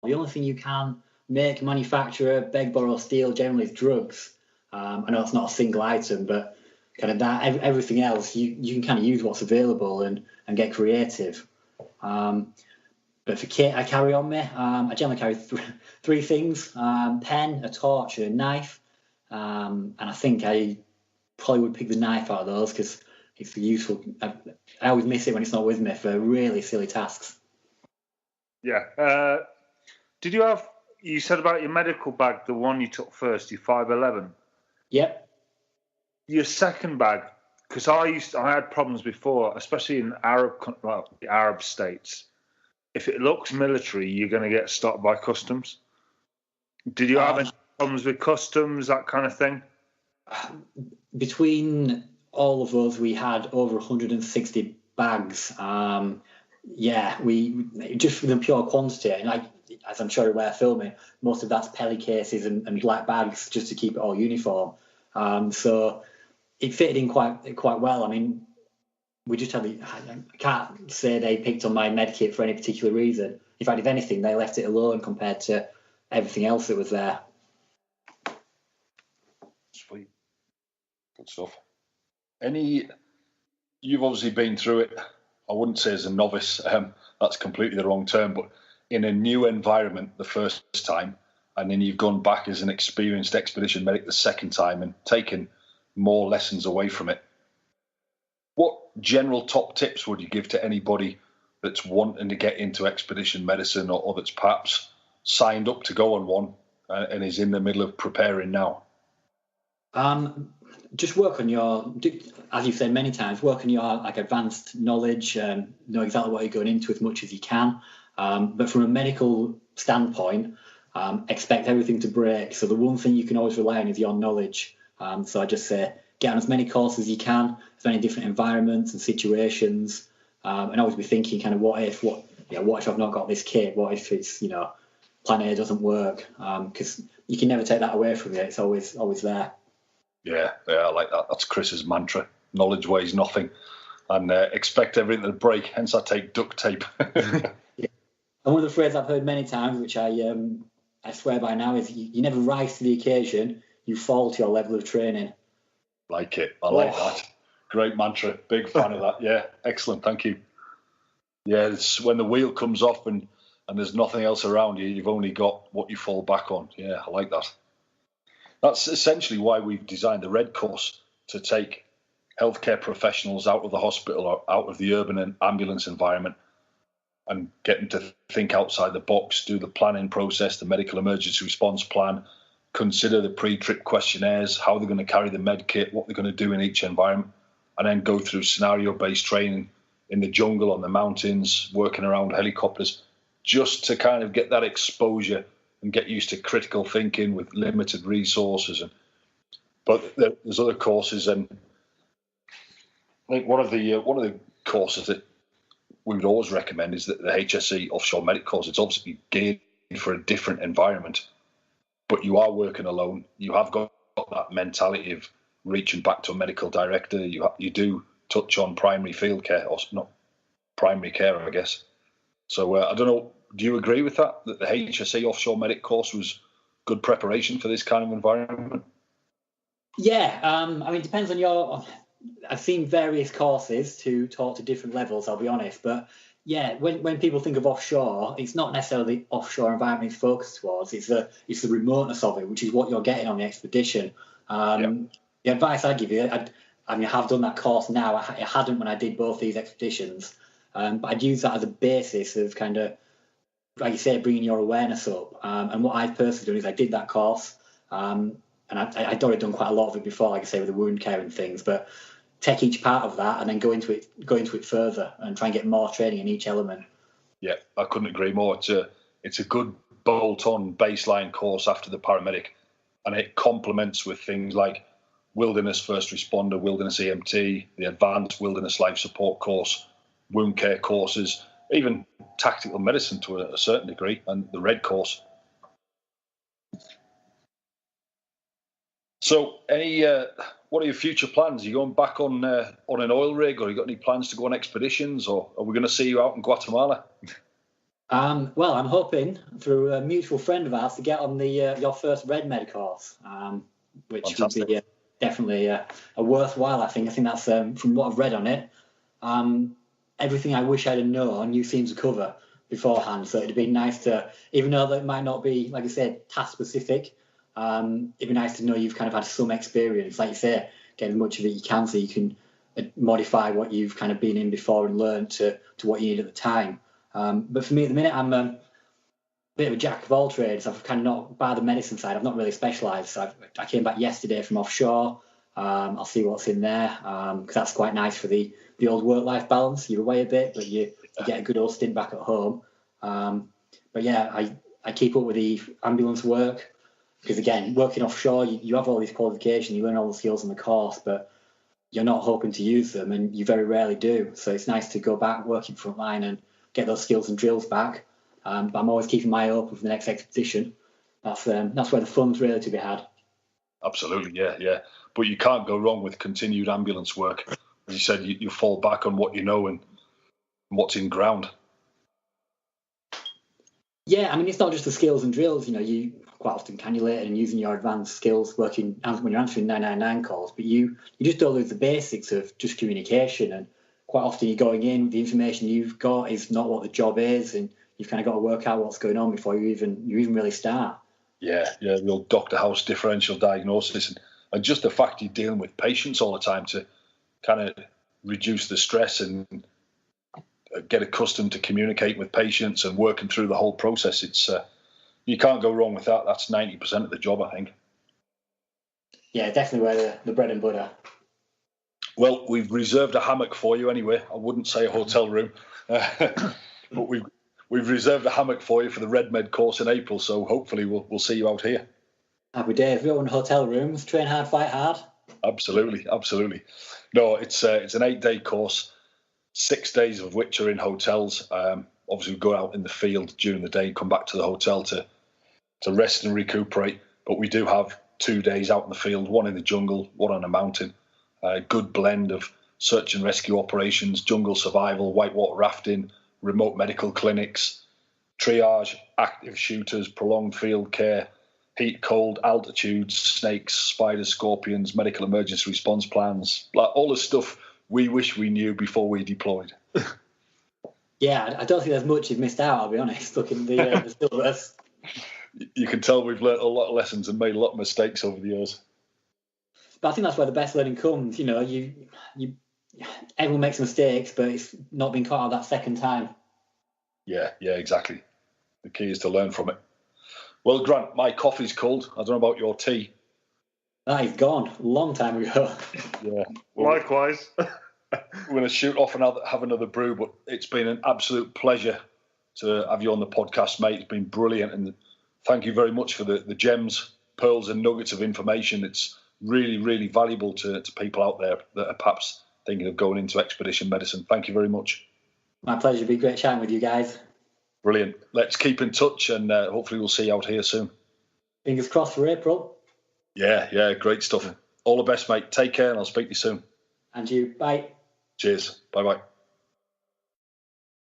The only thing you can make, manufacture, beg, borrow, steal generally is drugs. I know it's not a single item, but kind of that everything else you can kind of use what's available and get creative. But for kit, I carry on me. I generally carry three things: pen, a torch, and a knife. And I think I probably would pick the knife out of those because it's useful. I always miss it when it's not with me for really silly tasks. Yeah. Did you have? You said about your medical bag, the one you took first, your 511. Yep. Your second bag, because I had problems before, especially in the Arab states. If it looks military, you're going to get stopped by customs. Did you have any problems with customs, that kind of thing? Between all of those, we had over 160 bags. We just for the pure quantity, and as I'm sure you're aware, filming, most of that's pelly cases and black bags just to keep it all uniform. So it fitted in quite well. I mean, we just had I can't say they picked on my med kit for any particular reason. In fact, if anything, they left it alone compared to everything else that was there. Sweet. Good stuff. You've obviously been through it, I wouldn't say as a novice, that's completely the wrong term, but in a new environment the first time, and then you've gone back as an experienced expedition medic the second time and taken more lessons away from it. What general top tips would you give to anybody that's wanting to get into expedition medicine or that's perhaps signed up to go on one and is in the middle of preparing now? Just work on your, as you've said many times, work on your advanced knowledge, know exactly what you're going into as much as you can. But from a medical standpoint, expect everything to break. So the one thing you can always rely on is your knowledge. So I just say, get on as many courses as you can, as many different environments and situations, and always be thinking kind of what if I've not got this kit? What if it's, plan A doesn't work? Because you can never take that away from you. It's always there. Yeah, I like that. That's Chris's mantra. Knowledge weighs nothing, and expect everything to break. Hence, I take duct tape. Yeah. And one of the phrases I've heard many times, which I swear by now, is you never rise to the occasion. You fall to your level of training. Like it. I like that. Great mantra. Big fan of that. Yeah, excellent. Thank you. Yeah, it's when the wheel comes off and there's nothing else around you, you've only got what you fall back on. Yeah, I like that. That's essentially why we've designed the Red Course, to take healthcare professionals out of the hospital or out of the urban and ambulance environment and get them to think outside the box, do the planning process, the medical emergency response plan, consider the pre-trip questionnaires, how they're going to carry the med kit, what they're going to do in each environment, and then go through scenario-based training in the jungle, on the mountains, working around helicopters, just to kind of get that exposure and get used to critical thinking with limited resources. But there's other courses, and I think one of the courses that we would always recommend is that the HSE Offshore Medic course. It's obviously geared for a different environment, but you are working alone. You have got that mentality of reaching back to a medical director. You do touch on primary field care, or not primary care, I guess. So I don't know. Do you agree with that the HSE Offshore Medic course was good preparation for this kind of environment? Yeah, I mean, it depends on your. I've seen various courses to talk to different levels, I'll be honest. But yeah, when people think of offshore, it's not necessarily the offshore environment it's focused towards. It's the remoteness of it, which is what you're getting on the expedition. The advice I give you, I have done that course now. I hadn't when I did both these expeditions, but I'd use that as a basis of kind of, like you say, bringing your awareness up. And what I've personally done is I did that course, and I'd already done quite a lot of it before, like I say, with the wound care and things, but take each part of that and then go into it further and try and get more training in each element. Yeah, I couldn't agree more. It's a good bolt-on baseline course after the paramedic, and it complements with things like wilderness first responder, wilderness EMT, the advanced wilderness life support course, wound care courses, even tactical medicine to a certain degree, and the Red course. So, what are your future plans? Are you going back on an oil rig, or you got any plans to go on expeditions, or are we going to see you out in Guatemala? Well, I'm hoping through a mutual friend of ours to get on the your first Red Med course, which Fantastic. would be definitely a worthwhile. I think that's from what I've read on it. Everything I wish I'd have known, you seem to cover beforehand. So it'd be nice to, even though that might not be, like I said, task specific. It'd be nice to know you've kind of had some experience, like you say, get as much of it you can, so you can modify what you've kind of been in before and learn to what you need at the time. But for me at the minute, I'm a bit of a jack of all trades. I've kind of not, by the medicine side, I've not really specialised. So I came back yesterday from offshore. I'll see what's in there, because that's quite nice for the old work-life balance. You're away a bit, but you get a good old stint back at home. But yeah, I keep up with the ambulance work, because again, working offshore, you have all these qualifications, you learn all the skills in the course, but you're not hoping to use them, and you very rarely do. So it's nice to go back working frontline and get those skills and drills back. But I'm always keeping my eye open for the next expedition. That's where the fun's really to be had. Absolutely, yeah. But you can't go wrong with continued ambulance work. As you said, you fall back on what you know and what's in ground. Yeah, I mean, it's not just the skills and drills. You quite often cannulating and using your advanced skills working when you're answering 999 calls, but you just don't lose the basics of just communication. And quite often you're going in, the information you've got is not what the job is, and you've kind of got to work out what's going on before you even really start. Yeah, real Dr. House differential diagnosis, and just the fact you're dealing with patients all the time to kind of reduce the stress and get accustomed to communicating with patients and working through the whole process. It's you can't go wrong with that. That's 90% of the job, I think. Yeah, definitely where the bread and butter. Well, we've reserved a hammock for you anyway. I wouldn't say a hotel room, but we've reserved a hammock for you for the Red Med course in April. So hopefully we'll see you out here. Happy days. We own hotel rooms. Train hard, fight hard. Absolutely. No, it's an 8-day course, 6 days of which are in hotels. Obviously, we go out in the field during the day, come back to the hotel to rest and recuperate. But we do have 2 days out in the field, one in the jungle, one on a mountain. A good blend of search and rescue operations, jungle survival, whitewater rafting, remote medical clinics, triage, active shooters, prolonged field care, heat, cold, altitudes, snakes, spiders, scorpions, medical emergency response plans, like all the stuff we wish we knew before we deployed. Yeah, I don't think there's much you've missed out, I'll be honest, looking at the syllabus. You can tell we've learnt a lot of lessons and made a lot of mistakes over the years. But I think that's where the best learning comes. Everyone makes mistakes, but it's not being caught out that second time. Yeah, exactly. The key is to learn from it. Well, Grant, my coffee's cold. I don't know about your tea. That is gone a long time ago. Yeah. Well, likewise. We're going to shoot off and have another brew, but it's been an absolute pleasure to have you on the podcast, mate. It's been brilliant, and thank you very much for the gems, pearls and nuggets of information. It's really, really valuable to people out there that are perhaps thinking of going into expedition medicine. Thank you very much. My pleasure. It'd be great chatting with you guys. Brilliant. Let's keep in touch, and hopefully we'll see you out here soon. Fingers crossed for April. Yeah, great stuff. All the best, mate. Take care, and I'll speak to you soon. And you. Bye. Cheers. Bye-bye.